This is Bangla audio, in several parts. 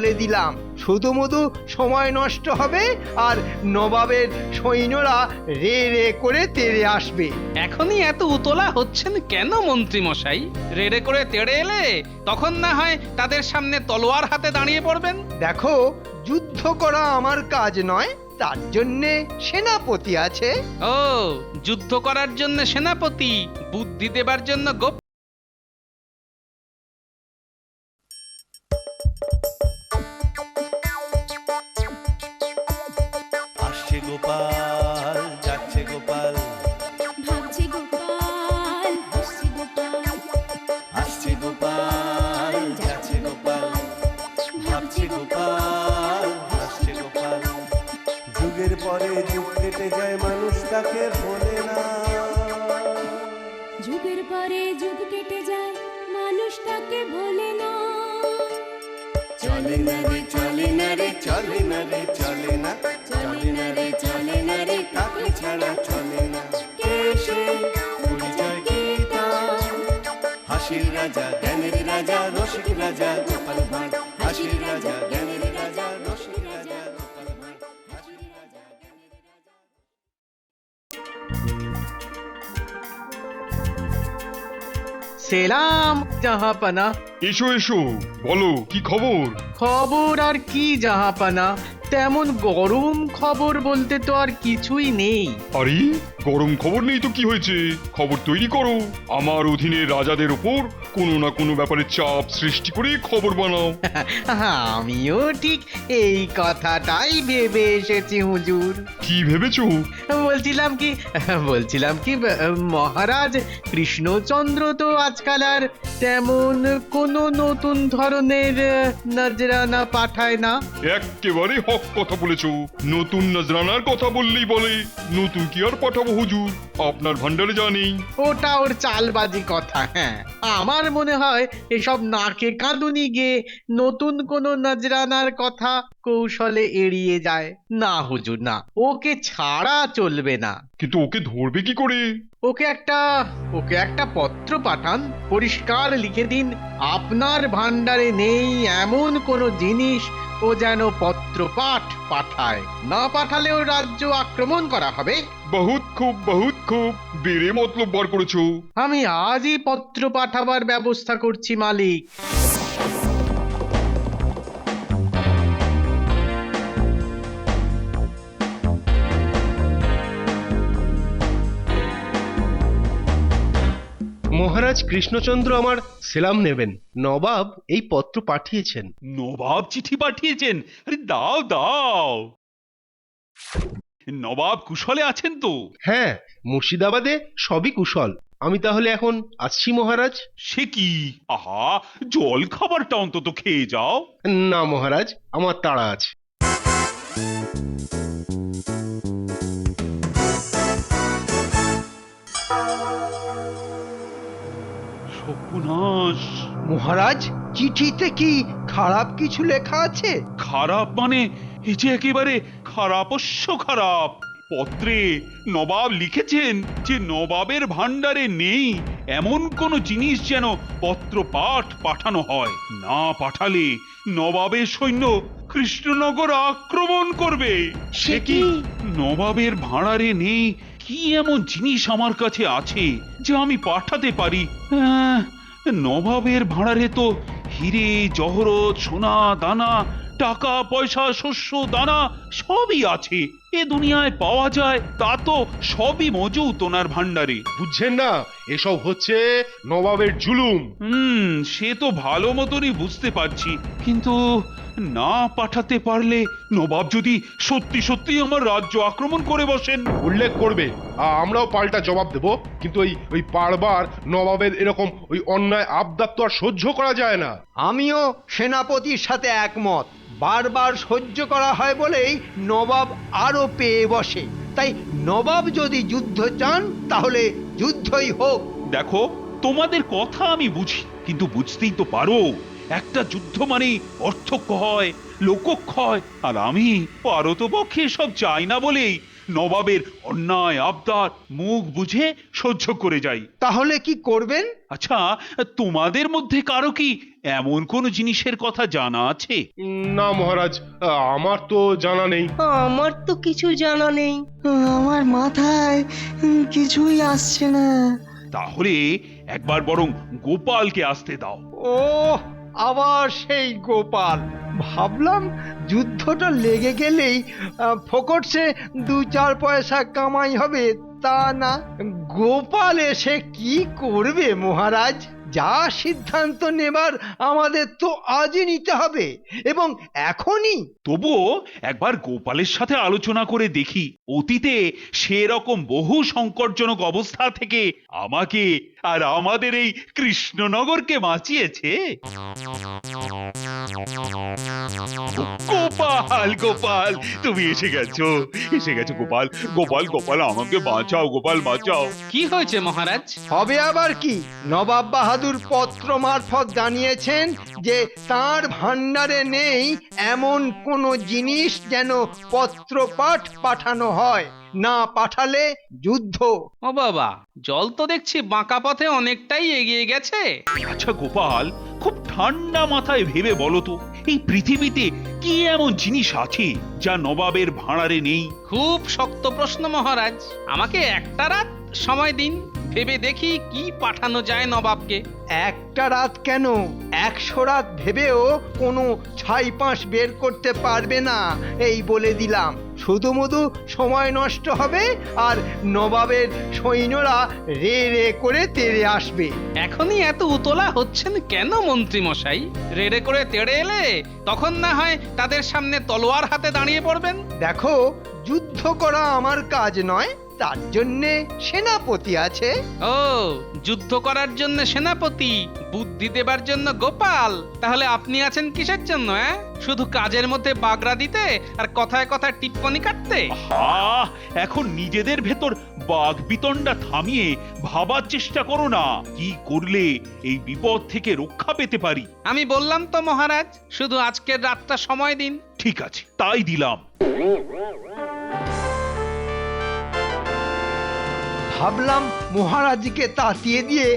বলে দিলাম, শুধুমুধু সময় নষ্ট হবে আর নবাবের সৈন্যরা রে রে করে তেড়ে আসবে। এখনই এত উতলা হচ্ছেন কেন মন্ত্রী মশাই? রেড়ে করে তেড়ে এলে তখন না হয় তাদের সামনে তলোয়ার হাতে দাঁড়িয়ে পড়বেন। দেখো, যুদ্ধ করা আমার কাজ নয়, তার জন্যে সেনাপতি আছে। ও, যুদ্ধ করার জন্য সেনাপতি, বুদ্ধি দেবার জন্য গোপ। আসছে গোপাল, যাচ্ছে গোপাল, ভাবছে গোপাল, হাসছে গোপাল, আসছে গোপাল, যাচ্ছে গোপাল, ভাবছে গোপাল, হাসছে গোপাল। যুগের পরে যুগ কেটে যায়, মানুষ তাকে ভোলে না। যুগের পরে যুগ কেটে যায়, মানুষ তাকে ভোলে না। চলে না রে, চলে না রে, চলে না রে, চলে না, চলে না রে, চলে না রে, তাকে ছাড়া চলে না। কে সে? পরিচয় কি তার? হাসির রাজা, জ্ঞানের রাজা, রসিক রাজা গোপাল ভাঁড়। হাসির রাজা, জ্ঞানের রাজা, রসিক রাজা গোপাল ভাঁড়। হাসির রাজা, জ্ঞানের রাজা। সেলাম জাহাপানা। এসো এসো, বলো কি খবর? খবর আর কি জাহাপানা, তেমন গরম খবর বলতে তো আর কিছুই নেই। আরে গরম খবর নেই তো কি হয়েছে? খবর তৈরি করো, আমার অধীনে রাজাদের ওপর কোনো না কোনো ব্যাপারে চাপ সৃষ্টি করে খবর বানাও। আমিও ঠিক এই কথাটাই ভেবে এসেছি হুজুর। কি ভেবেছো? বলছিলাম কি মহারাজ কৃষ্ণচন্দ্র তো আজকাল আর তেমন কোনো নতুন ধরনের নজরানা পাঠায় না। একেবারে হক কথা বলেছো। নতুন নজরানার কথা বললেই বলে, নতুন কি আর পাঠাবো হুজুর, আপনার ভান্ডারে যা নেই। ওটা ওর চালবাজি কথা। হ্যাঁ, আমার মনে হয় এসব নাকে কাঁদুনি গিয়ে নতুন কোনো নজরানার কথা কৌশলে এড়িয়ে যায়। না হুজুর না, ওকে ছাড়া চলবে না। কিন্তু ওকে ধরবে কি করে? ওকে একটা পত্র পাঠান, পরিষ্কার লিখে দিন আপনার ভান্ডারে নেই এমন কোনো জিনিস ও যেন পত্র পাঠায়। না পাঠালেও রাজ্য আক্রমণ করা হবে। বহুত খুব বেড়ে মতলব বার করেছো। আমি আজই পত্র পাঠাবার ব্যবস্থা করছি মালিক। মহারাজ কৃষ্ণচন্দ্র আমার সেলাম নেবেন। নবাব এই পত্র পাঠিয়েছেন। নবাব চিঠি পাঠিয়েছেন? আরে দাও দাও। নবাব কুশলে আছেন তো? হ্যাঁ, মুর্শিদাবাদে সবই কুশল। আমি তাহলে এখন আসছি মহারাজ। সে কি, আহা, জল খাবারটা অন্তত খেয়ে যাও। না মহারাজ, আমার তাড়া আছে। সর্বনাশ! মহারাজ, চিঠিতে কি খারাপ কিছু লেখা আছে? খারাপ মানে? এই যে একেবারে খারাপস্য খারাপ। পত্রে নবাব লিখেছেন যে নবাবের ভান্ডারে নেই এমন কোন জিনিস যেন পত্র পাঠানো হয়। না পাঠালে নবাবের সৈন্য কৃষ্ণনগর আক্রমণ করবে। সে কি? নবাবের ভাঁড়ারে নেই কি এমন জিনিস আমার কাছে আছে যে আমি পাঠাতে পারি? নবাবের ভাঁড়ারে তো হিরে জহরত, সোনা দানা, টাকা পয়সা, শস্য দানা সবই আছে। এ দুনিয়ায় পাওয়া যায় তা তো সবই মজুত ওনার ভান্ডারে। বুঝছেন না, এসব হচ্ছে নবাবের জুলুম। সে তো ভালো মতনই বুঝতে পারছি, কিন্তু না পাঠাতে পারলে নবাব যদি সত্যি সত্যি আমার রাজ্য আক্রমণ করে বসেন? উল্লেখ করবে, আমরাও পাল্টা জবাব দেব। কিন্তু ওই বারবার নবাবের এরকম ওই অন্যায় আবদার তো আর সহ্য করা যায় না। আমিও সেনাপতির সাথে একমত। বারবার সহ্য করা হয় বলেই নবাব আরো পেয়ে বসে। তাই নবাব যদি যুদ্ধ চান তাহলে যুদ্ধই হোক। দেখো, তোমাদের কথা আমি বুঝি, কিন্তু বুঝতেই তো পারো একটা যুদ্ধ মানে অর্থক্ষয়, লোকক্ষয়, আর আমি পারতপক্ষে সব চাই না বলেই নবাবের অন্যায় আবদার মুখ বুঝে সহ্য করে যাই। তাহলে কি করবেন? আচ্ছা, তোমাদের মধ্যে কারো কি এমন কোন জিনিসের কথা জানা আছে? না মহারাজ, আমার তো জানা নেই। আমার তো কিছু জানা নেই, আমার মাথায় কিছুই আসছে না। তাহলে একবার বরং গোপালকে আসতে দাও। ও আবার সেই গোপাল। ভাবলাম যুদ্ধটা লেগে গেলেই ফোকটসে 2-4 পয়সা কামাই হবে, তা না, গোপাল এসে কি করবে মহারাজ? যা সিদ্ধান্ত নেবার আমাদের তো আজই নিতে হবে, এবং এখনই। তবুও একবার গোপালের সাথে আলোচনা করে দেখি। অতীতে সেরকম বহু সংকটজনক অবস্থা থেকে আমাকে আর আমাদের এই কৃষ্ণনগরকে বাঁচিয়েছে। গোপাল, গোপাল, তুমি এসে গেছো, এসে গেছো গোপাল। গোপাল, গোপাল, আমাকে বাঁচাও, গোপাল বাঁচাও। কি হয়েছে মহারাজ? হবে আবার কি? নবাব বাহাদুর পত্র মারফত জানিয়েছেন যে তার ভান্ডারে নেই এমন কোন জিনিস যেন পত্রপাঠ পাঠানো হয়, না পাঠালে যুদ্ধ। ও বাবা, জল তো দেখছি বাঁকা পথে অনেকটাই এগিয়ে গেছে। আচ্ছা গোপাল, খুব ঠান্ডা মাথায় ভেবে বলো তো, এই পৃথিবীতে কি এমন জিনিস আছে যা নবাবের ভাঁড়ারে নেই? খুব শক্ত প্রশ্ন মহারাজ, আমাকে একটা রাত সময় দিন, ভেবে দেখি কি পাঠানো যায় নবাবকে। একটা রাত কেন, 100 রাত ভেবেও কোনো ছাইপাঁশ বের করতে পারবে না, এই বলে দিলাম। শুধুমুধু সময় নষ্ট হবে, আর নবাবের সৈন্যরা রে রে করে তেড়ে আসবে। এখনই এত উতলা হচ্ছেন কেন মন্ত্রী মশাই? রেড়ে করে তেড়ে এলে তখন না হয় তাদের সামনে তলোয়ার হাতে দাঁড়িয়ে পড়বেন। দেখো, যুদ্ধ করা আমার কাজ নয়, তার জন্যে সেনাপতি আছে। ও, যুদ্ধ করার জন্য সেনাপতি, বুদ্ধি দেবার জন্য গোপাল। তাহলে আপনি আছেন কিসের জন্য? শুধু কাজের মধ্যে বাগড়া দিতে আর কথায় কথায় টিপ্পনি কাটতে? আহা, এখন নিজেদের ভেতর বাঘ বিতণ্ডা থামিয়ে ভাবার চেষ্টা করো না, কি করলে এই বিপদ থেকে রক্ষা পেতে পারি। আমি বললাম তো মহারাজ, শুধু আজকের রাতটা সময় দিন। ঠিক আছে, তাই দিলাম। ভাবলাম মহারাজকে তাতিয়ে দিয়ে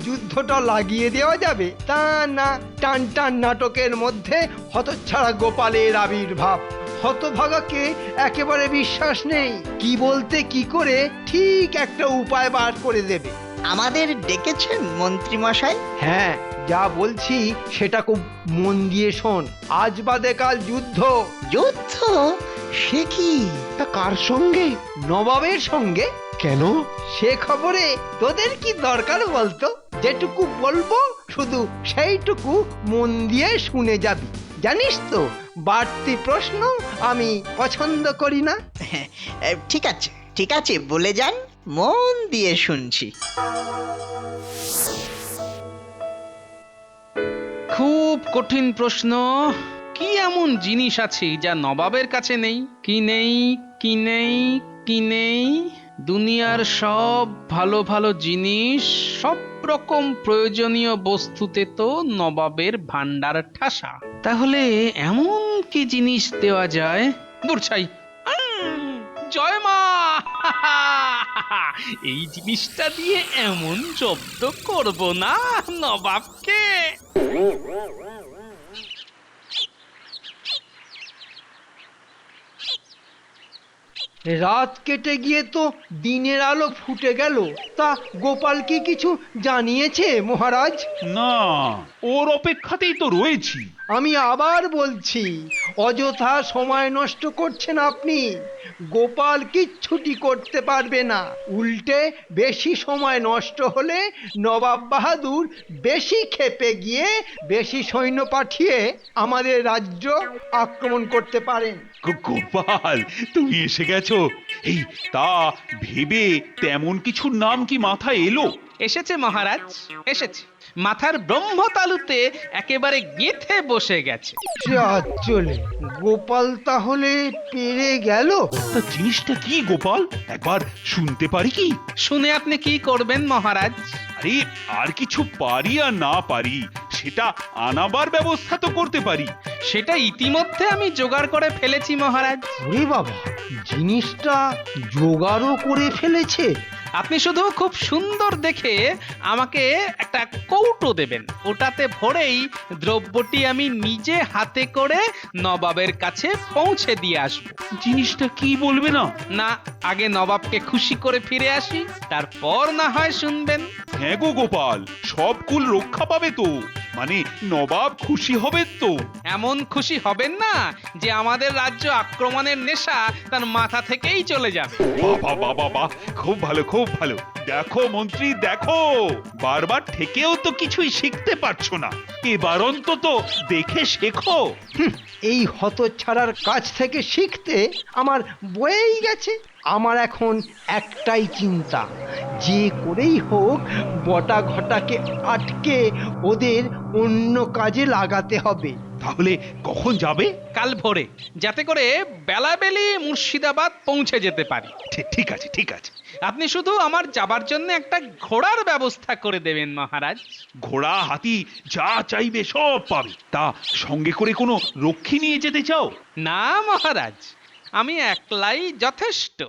যুদ্ধটা লাগিয়ে দেওয়া যাবে, তা না, টান টান নাটকের মধ্যে হতচ্ছাড়া গোপালের আবির্ভাব। হতভাগাকে একেবারে বিশ্বাস নেই, কি বলতে কি করে ঠিক একটা উপায় বার করে দেবে। আমাদের ডেকেছেন মন্ত্রী মশাই? হ্যাঁ, যা বলছি সেটা খুব মন দিয়ে শোন। আজ বাদে কাল যুদ্ধ। যুদ্ধ? সে কি? তা কার সঙ্গে? নবাবের সঙ্গে। কেন? সে খবরে তোদের কি দরকার বলতো? যেটুকু বলবো শুধু সেইটুকু মন দিয়ে শুনে যাবি। জানিস তো, বাড়তি প্রশ্ন আমি পছন্দ করি না। ঠিক আছে, ঠিক আছে, বলে যান, মন দিয়ে শুনছি। খুব কঠিন প্রশ্ন। কি এমন জিনিস আছে যা নবাবের কাছে নেই? কি নেই, কি নেই, কি নেই? দুনিয়ার সব ভালো ভালো জিনিস, সব রকম প্রয়োজনীয় বস্তুতে তো নবাবের ভান্ডার ঠাসা। তাহলে এমন কি জিনিস দেওয়া যায়? দূরছাই, জয় মা! এই জিনিসটা দিয়ে এমন জব্দ করব না নবাবকে। রাত কেটে গিয়ে তো দিনের আলো ফুটে গেল। তা গোপাল কি কিছু জানিয়েছে মহারাজ? না, ওর অপেক্ষাতেই তো রয়েছি। আমি আবার বলছি, অযথা সময় নষ্ট করছেন আপনি। গোপাল কিচ্ছুটি করতে পারবে না। উল্টে বেশি সময় নষ্ট হলে নবাব বাহাদুর বেশি ক্ষেপে গিয়ে বেশি সৈন্য পাঠিয়ে আমাদের রাজ্য আক্রমণ করতে পারেন। গোপাল, তুমি এসে গেছো। এই তা ভেবে তেমন কিছুর নাম কি মাথায় এলো? এসেছে মহারাজ, এসেছে। মাথার ব্রহ্মতালুতে একেবারে গেঁথে বসে গেছে। চলে গোপাল তাহলে পেরে গেল। তা জিনিসটা কি গোপাল, একবার শুনতে পারি কি? শুনে আপনি কি করবেন মহারাজ? আরে, আর কিছু পারি আর না পারি, সেটা আনাবার ব্যবস্থা তো করতে পারি। সেটা ইতিমধ্যে আমি জোগাড় করে ফেলেছি মহারাজ। ওরে বাবা, জিনিসটা জোগাড়ও করে ফেলেছে। আপনি শুধু খুব সুন্দর দেখে আমাকে একটা কৌটো দেবেন, ওটাতে ভরেই দ্রব্যটি আমি নিজে হাতে করে নবাবের কাছে পৌঁছে দিয়ে আসবো। জিনিসটা কি বলবে না? না, আগে নবাবকে খুশি করে ফিরে আসি, তারপর না হয় শুনবেন। হ্যাঁ গো গোপাল, সব কুল রক্ষা পাবে তো, মানে নবাব খুশি হবেন তো? এমন খুশি হবেন না যে আমাদের রাজ্য আক্রমণের নেশা তার মাথা থেকেই চলে যাবে। বাবা বাবা বাহ, খুব ভালো খুব ভালো। দেখো মন্ত্রী দেখো, বারবার থেকেও তো কিছুই শিখতে পারছো না, এবার অন্তত দেখে শেখো। এই হতচ্ছাড়ার কাছ থেকে শিখতে আমার বয়েই গেছে। আমার এখন একটাই চিন্তা, যে করেই হোক বটা ঘটাকে আটকে ওদের অন্য কাজে লাগাতে হবে। তাহলে কখন যাবে? কাল ভোরে, যাতে করে বেলাবেলি মুর্শিদাবাদ পৌঁছে যেতে পারি। ঠিক আছে ঠিক আছে। আপনি শুধু আমার যাবার জন্য একটা ঘোড়ার ব্যবস্থা করে দেবেন মহারাজ। ঘোড়া হাতি যা চাইবে সব পাবে। তা সঙ্গে করে কোনো রক্ষী নিয়ে যেতে চাও? না মহারাজ, আমি একলাই যথেষ্ট।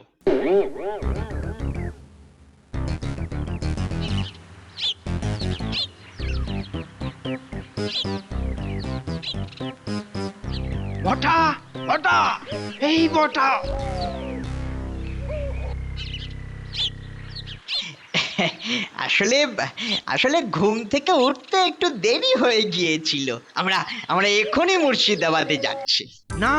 বটা বটা, এই বটা। আসলে আসলে ঘুম থেকে উঠতে একটু দেরি হয়ে গিয়েছিল। আমরা এখনই মুর্শিদাবাদে যাচ্ছি। না,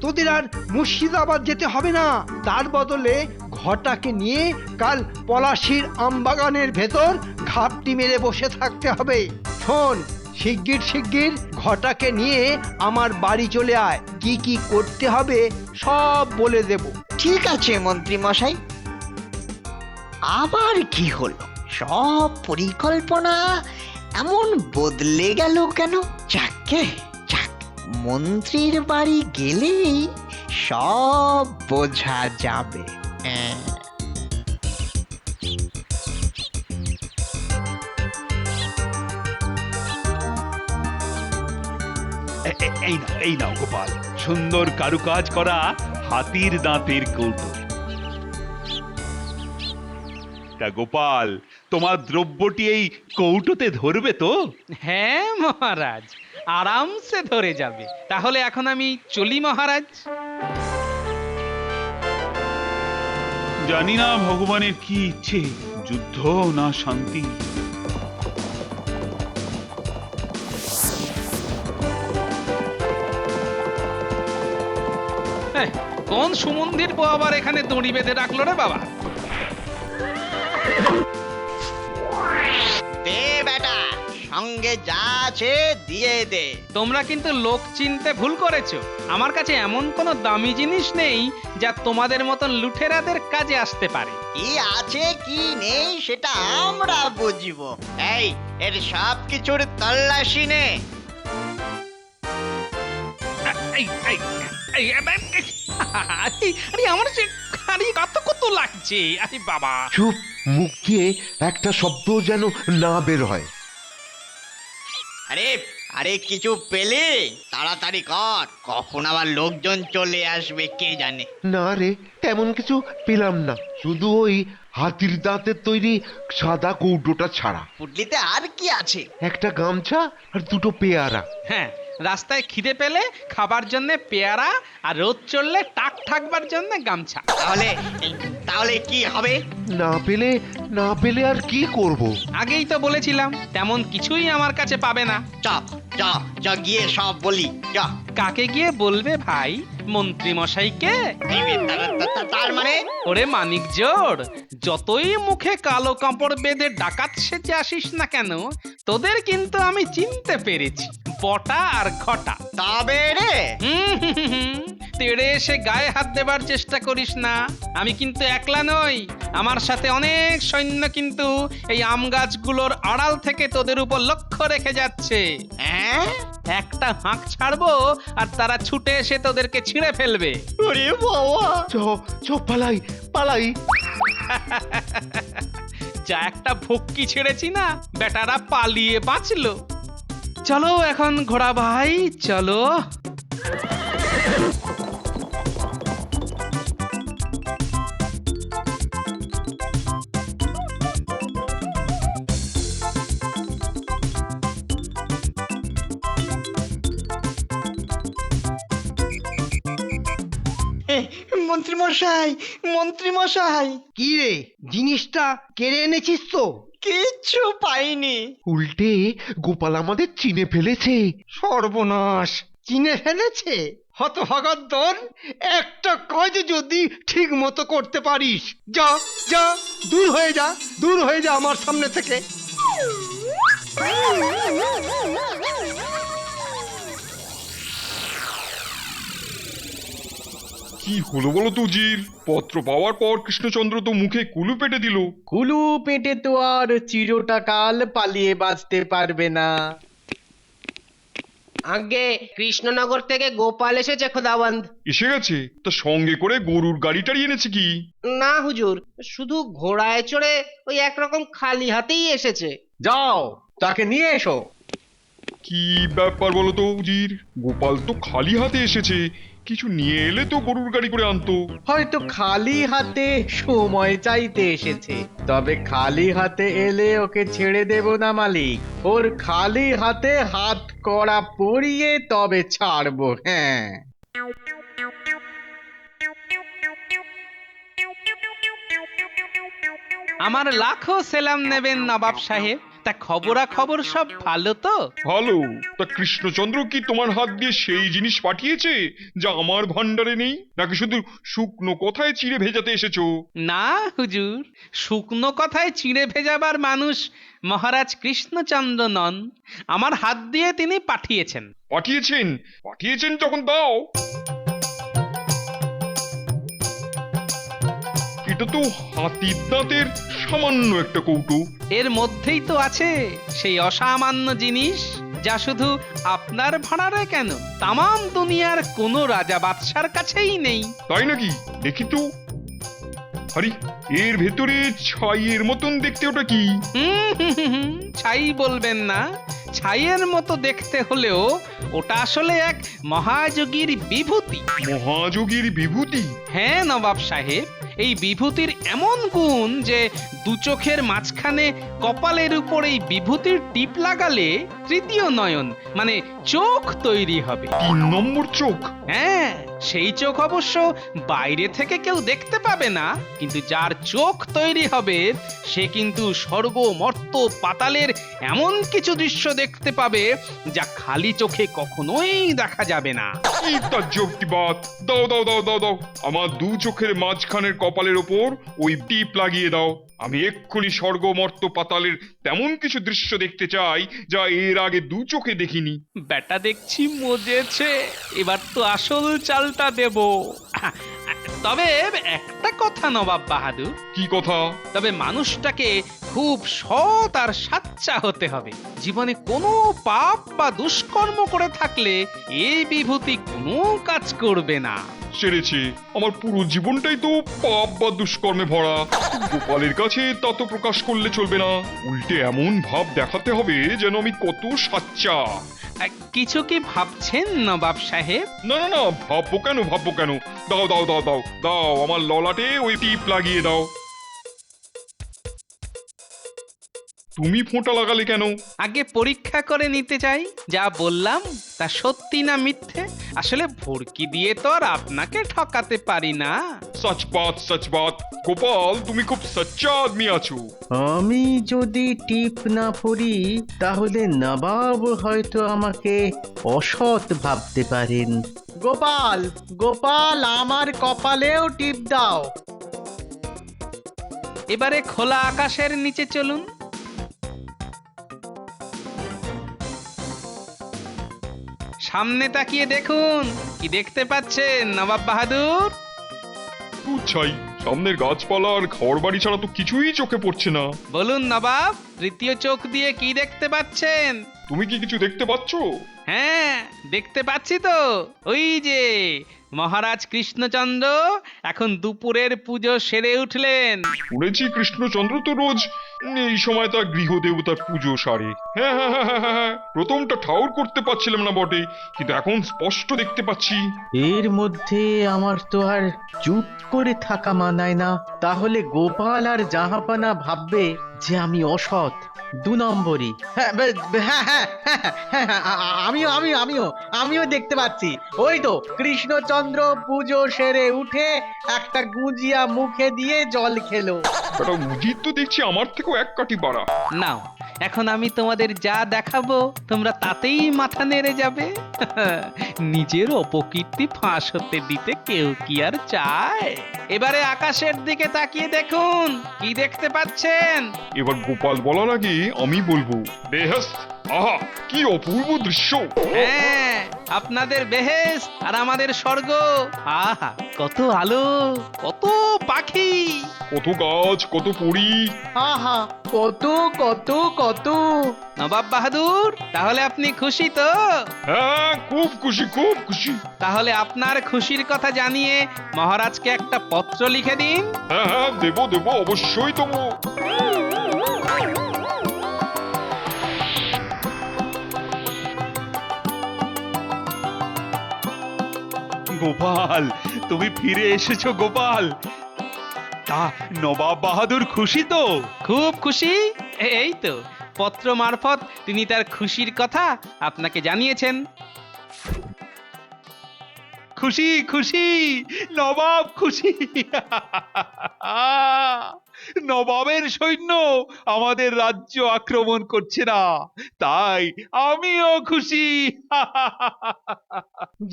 তোদের আর মুর্শিদাবাদ যেতে হবে না। তার বদলে ঘটাকে নিয়ে কাল পলাশির আমবাগানের ভেতর ঘাপটি মেরে বসে থাকতে হবে। শোন, শিগগির শিগগির ঘটাকে নিয়ে আমার বাড়ি চলে আয়। কি কি করতে হবে সব বলে দেব। ঠিক আছে মন্ত্রী মশাই। আবার কি হলো? সব পরিকল্পনা এমন বদলে গেল কেন? যাকে যাক, মন্ত্রীর বাড়ি গেলেই সব বোঝা যাবে। হ্যাঁ। এই নাও গোপাল, সুন্দর কারুকাজ করা হাতির দাঁতের কৌটো। তা গোপাল, তোমার দ্রব্যটি এই কৌটোতে ধরবে তো? হ্যাঁ মহারাজ, আরামসে ধরে যাবে। তাহলে এখন আমি চলি মহারাজ। জানি না ভগবানের কি ইচ্ছে, যুদ্ধ না শান্তি। কোন সুমন্দির বউ আবার এখানে দড়ি বেঁধে রাখলো রে বাবা? দে বেটা, সঙ্গে যা আছে দিয়ে দে। তোমরা কিন্তু লোক চিনতে ভুল করেছো। আমার কাছে এমন কোনো দামি জিনিস নেই যা তোমাদের মতন লুঠেরাদের কাজে আসতে পারে। কি আছে কি নেই সেটা আমরা বুঝবো। এই, এর সব কিছুর তল্লাশি নে। আরে আমার যে কত লাগছে, আরে বাবা। চুপ, মুখ দিয়ে একটা শব্দ যেন না বের হয়। আরে আরে কিছু পেলে তাড়াতাড়ি কর, কখন আবার লোকজন চলে আসবে কে জানে। না রে, তেমন কিছু পেলাম না, শুধু ওই হাতির দাঁতের তৈরি সাদা কৌটোটা ছাড়া। পুটলিতে আর কি আছে? একটা গামছা আর দুটো পেয়ারা। হ্যাঁ, রাস্তায় খিদে পেলে খাবার জন্য পেয়ারা, আর রোদ চললে টাক ঠাকবার জন্য গামছা। তাহলে কি হবে? না পেলে আর কি করব? আগেই তো বলেছিলাম, তেমন কিছুই আমার কাছে পাবে না। চ গিয়ে সব বলি। কাকে গিয়ে বলবে ভাই? মন্ত্রী মশাইকে? তার মানে? ওরে মানিক জোড়, যতই মুখে কালো কাপড় বেঁধে ডাকাত সেজে আসিস না কেন, তোদের কিন্তু আমি চিনতে পেরেছি, বটা আর ঘটা। তবে রে, তেড়ে এসে গায়ে হাত দেবার চেষ্টা করিস না। আমি কিন্তু একলা নই, আমার সাথে অনেক সৈন্য কিন্তু এই আম গাছগুলোর আড়াল থেকে তোদের উপর লক্ষ্য রেখে যাচ্ছে। হ্যাঁ? একটা হাঁক ছাড়বো আর তারা ছুটে এসে তোদেরকে ছিঁড়ে ফেলবে। ওরে বাবা! চ পালাই। যা একটা ভক্কি ছেড়েছি না, বেটারা পালিয়ে বাঁচলো। চলো এখন ঘোড়া ভাই, চলো। মন্ত্রী মশাই, মন্ত্রী মশাই, কি রে, জিনিসটা কেড়ে এনেছিস তো? কিচ্ছু পাইনি। উল্টে গোপাল আমাদের চিনে ফেলেছে। সর্বনাশ, চিনে ফেলেছে? হতভাগার দল, একটা কাজ যদি ঠিক মতো করতে পারিস, যা যা, দূর হয়ে যা, দূর হয়ে যা আমার সামনে থেকে। কি হলো বলো তো উজির? পত্র পাওয়ার পর কৃষ্ণচন্দ্র তো মুখে কুলু পেটে দিল। কুলু পেটে তো আর চিরটা কাল পালিয়ে বাঁচতে পারবে না। আগে কৃষ্ণনগর থেকে গোপাল এসেছে খোদাবন্ধ। এসে গেছে? তা সঙ্গে করে গরুর গাড়িটারি এনেছে কি? না হুজুর, শুধু ঘোড়ায় চড়ে ওই একরকম খালি হাতেই এসেছে। যাও, তাকে নিয়ে এসো। কি ব্যাপার বলো তো উজির? গোপাল তো খালি হাতে এসেছে, কিছু নিয়ে এলে তো গরুর গাড়ি করে আনতো। হয়তো খালি হাতে সময় চাইতে এসেছে, তবে খালি হাতে এলে ওকে ছেড়ে দেব না মালিক। ওর খালি হাতে হাত কড়া পরিয়ে তবে ছাড়বো। হ্যাঁ, আমার লাখো সেলাম নেবেন নবাব সাহেব। তা খবরাখবর সব ভালো তো? ভালো। তা কৃষ্ণচন্দ্র কি তোমার হাত দিয়ে সেই জিনিস পাঠিয়েছে যা আমার ভান্ডারে নেই, নাকি শুধু শুকনো কথায় চিড়ে ভেজাতে এসেছো? না হুজুর, শুকনো কথায় চিড়ে ভেজাবার মানুষ মহারাজ কৃষ্ণচন্দ্র নন। আমার হাত দিয়ে তিনি পাঠিয়েছেন। পাঠিয়েছেন? পাঠিয়েছেন যখন দাও। এটা তো হাতির দাঁতের সামান্য একটা কৌটো। এর মধ্যেই তো আছে সেই অসামান্য জিনিস যা শুধু আপনার ভাড়ারে কেন, তামাম দুনিয়ার কোনো রাজা বাদশার কাছেই নেই। তাই নাকি? দেখি তো। আরে, এর ভেতরে ছাইয়ের মতন দেখতে ওটা কি? ছাই বলবেন না, ছাইয়ের মতো দেখতে হলেও ওটা আসলে এক মহাযোগীর বিভূতি। মহাযোগীর বিভূতি? হ্যাঁ নবাব সাহেব, এই বিভূতির এমন গুণ যে দু চোখের মাঝখানে কপালের উপর এই বিভূতির টিপ লাগালে তৃতীয় নয়ন মানে চোখ তৈরি হবে। 3 নম্বর চোখ? হ্যাঁ, সেই চোখ অবশ্য বাইরে থেকে কেউ দেখতে পাবে না, কিন্তু যার চোখ তৈরি হবে সে কিন্তু স্বর্গ মর্ত পাতালের এমন কিছু দৃশ্য দেখতে পাবে যা খালি চোখে কখনোই দেখা যাবে না। কি তাজ্জব! দাও দাও দাও দাও দাও, আমার 2 চোখের মাঝখানের কপালের ওপর ওই টিপ লাগিয়ে দাও। আমি এক্ষুনি স্বর্গ মর্ত পাতালের তেমন কিছু দৃশ্য দেখতে চাই যা এর আগে 2 চোখে দেখিনি। বেটা দেখছি মজেছে, এবার তো আসল চালটা দেব। তবে একটা কথা নবাব বাহাদুর। কি কথা? তবে মানুষটাকে খুব সৎ আর সাচ্চা হতে হবে। জীবনে কোনো পাপ বা দুষ্কর্ম করে থাকলে এই বিভূতি কোনো কাজ করবে না। সেরেছে, আমার পুরো জীবনটাই তো পাপ বা দুষ্কর্মে ভরা। গোপালের কাছে তা তো প্রকাশ করলে চলবে না, উল্টে এমন ভাব দেখাতে হবে যেন আমি কত সাচ্চা। কিছু কি ভাবছেন নবাব সাহেব? না না না, ভাববো কেন, ভাববো কেন? দাও দাও দাও দাও দাও, আমার ললাটে ওই টিপ লাগিয়ে দাও। তুমি ফোঁটা লাগালে কেন? আগে পরীক্ষা করে নিতে চাই যা বললাম তা সত্যি না মিথ্যে। আসলে ভর্কি দিয়ে তো আর আপনাকে ঠকাতে পারি না। সচ বাত গোপাল, তুমি খুব সচ্চা আদমি আছো। আমি যদি টিপ না পড়ি তাহলে নবাব হয়তো আমাকে অসৎ ভাবতে পারেন। গোপাল, গোপাল, আমার কপালেও টিপ দাও। এবারে খোলা আকাশের নিচে চলুন। সামনে তাকিয়ে দেখুন, কি দেখতে পাচ্ছেন নবাব বাহাদুর? ছাই, সামনের গাছপালা আর ঘর বাড়ি ছাড়া তো কিছুই চোখে পড়ছে না। বলুন নবাব, তৃতীয় চোখ দিয়ে কি দেখতে পাচ্ছেন? তুমি কি কিছু দেখতে পাচ্ছ? হ্যাঁ, দেখতে পাচ্ছি তো। ওই যে মহারাজ কৃষ্ণচন্দ্র এখন দুপুরের পুজো সেরে উঠলেন। শুনেছি কৃষ্ণচন্দ্র তো রোজ এই সময় তার গৃহদেবতার পুজো সারে। হ্যাঁ হ্যাঁ হ্যাঁ হ্যাঁ হ্যাঁ, প্রথমটা ঠাউর করতে পারছিলাম না বটে, কিন্তু এখন স্পষ্ট দেখতে পাচ্ছি। এর মধ্যে আমার তো আর চুপ করে থাকা মানায় না। তাহলে গোপাল আর জাহাপানা ভাববে যে আমি অসৎ। নম্বরই। হ্যাঁ হ্যাঁ হ্যাঁ হ্যাঁ, হ্যাঁ, আমিও দেখতে পাচ্ছি। ওই তো কৃষ্ণচন্দ্র পুজো সেরে উঠে একটা গুজিয়া মুখে দিয়ে জল খেলো। একটা উজির তো দেখছি আমার থেকেও এক কাঠি বাড়া। নাও, এখন আমি তোমাদের যা দেখাবো তোমরা তাতেই মাথা নেড়ে যাবে। নিজের অপকীর্তি ফাঁস হতে দিতে কেউ কি আর চায়? এবারে আকাশের দিকে তাকিয়ে দেখুন, কি দেখতে পাচ্ছেন? এবার গোপাল বলার আগে আমি বলবো, বেহেশত, আহা কি অপূর্ব দৃশ্য। হ্যাঁ, আপনাদের বেহেশত আর আমাদের স্বর্গ। আহা, কত আলো, কত পাখি, কত গাছ, কত পরী। আহা কত কত কত। নবাব বাহাদুর, তাহলে আপনি খুশি তো? হ্যাঁ, খুব খুশি, খুব খুশি। তাহলে আপনার খুশির কথা জানিয়ে মহারাজকে একটা পত্র লিখে দিন। হ্যাঁ হ্যাঁ, দেবো দেবো, অবশ্যই দেবো। গোপাল, তুমি ফিরে এসেছো গোপাল। তা নবাব বাহাদুর খুশি তো? খুব খুশি। এই তো পত্র মারফত তিনি তার খুশির কথা আপনাকে জানিয়েছেন। খুশি খুশি, নবাব খুশি। নবাবের সৈন্য আমাদের রাজ্য আক্রমণ করছে না, তাই আমিও খুশি।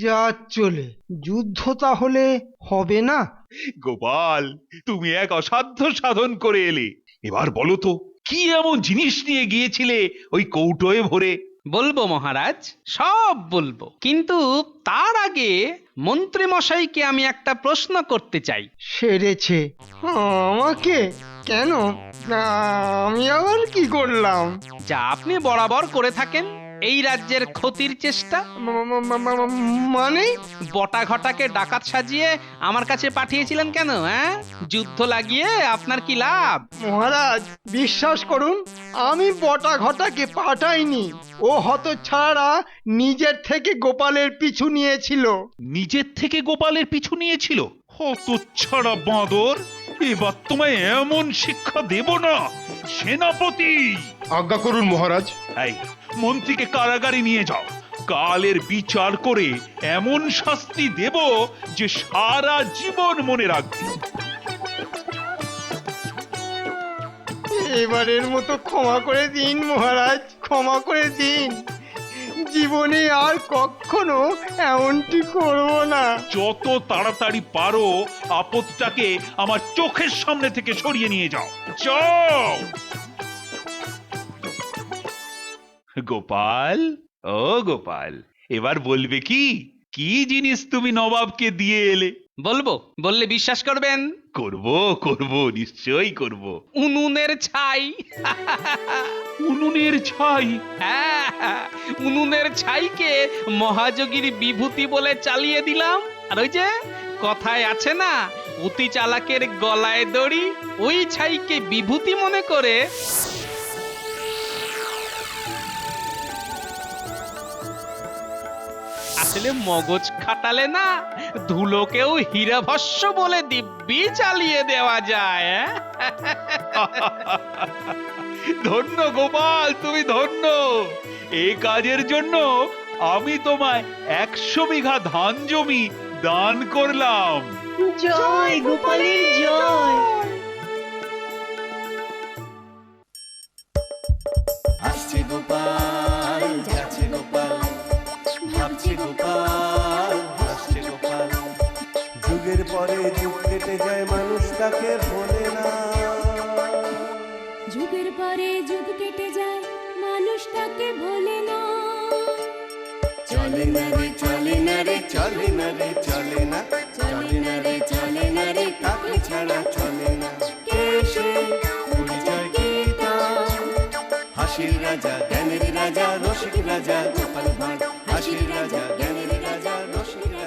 যা চলে, যুদ্ধ তাহলে হবে না? গোপাল, তুমি এক অসাধ্য সাধন করে এলে। এবার বলো তো, কি এমন জিনিস নিয়ে গিয়েছিলে ওই কৌটোয় ভরে? বলবো মহারাজ, সব বলবো, কিন্তু তার আগে মন্ত্রী মশাইকে আমি একটা প্রশ্ন করতে চাই। সেরেছে আমাকে? কেন? না, আমি আবার কি করলাম? যা আপনি বরাবর করে থাকেন, এই রাজ্যের ক্ষতির চেষ্টা। মানে? বটা ঘটাকে ডাকাত সাজিয়ে আমার কাছে পাঠিয়েছিলেন কেন? হ্যাঁ, যুদ্ধ লাগিয়ে আপনার কি লাভ? মহারাজ, বিশ্বাস করুন, আমি বটা ঘটাকে পাঠাইনি। ও হতচ্ছাড়া নিজের থেকে গোপালের পিছু নিয়েছিল। নিজের থেকে গোপালের পিছু নিয়েছিল? হতচ্ছাড়া বাঁদর, এবার তোমায় এমন শিক্ষা দেব না। সেনাপতি! আজ্ঞা করুন মহারাজ। এই মন্ত্রীকে কারাগারে নিয়ে যাও, কালের বিচার করে এমন শাস্তি দেব যে সারা জীবন মনে রাখবে। এবারের মতো ক্ষমা করে দিন মহারাজ, ক্ষমা করে দিন। জীবনে আর কখনো এমনটি করব না। যত তাড়াতাড়ি পারো আপদটাকে আমার চোখের সামনে থেকে সরিয়ে নিয়ে যাও। যাও। গোপাল, ও গোপাল, এবার বলবে কি কি জিনিস তুমি নবাবকে দিয়ে এলে? বলবো, বললে বিশ্বাস করবেন? করব করব, নিশ্চয়ই করব। উনুনের ছাই। উনুনের ছাই? হ্যাঁ, উনুনের ছাইকে মহাযোগীর বিভূতি বলে চালিয়ে দিলাম। আর ওই যে কথায় আছে না, অতি চালাকের গলায় দড়ি, ওই ছাইকে বিভূতি মনে করে আসলে মগজ খাটালে না, ধুলোকেও হীরাভস্য বলে দিব্যি চালিয়ে দেওয়া যায়। ধন্য গোপাল, তুমি ধন্য। এই কাজের জন্য আমি তোমায় 100 বিঘা ধান জমি দান করলাম। জয় গোপালের জয়। আসছে গোপাল, যাচ্ছে গোপাল, ভাবছে গোপাল, হাসছে গোপাল। যুগের পরে যুগ কেটে যায়, মানুষ তাকে ভোলে না। যুগের পরে যুগ কেটে যায়, মানুষ তাকে ভোলে না। চলে না রে, চলে না রে, চলে না রে, চলে না, চলে না রে, চলে না রে, তাকে ছাড়া চলে না। কে সে? পরিচয় কি তার? হাসির রাজা, জ্ঞানের রাজা, রসিক রাজা গোপাল ভাঁড়। হাসির রাজা, জ্ঞানের রাজা, রসিক রাজা।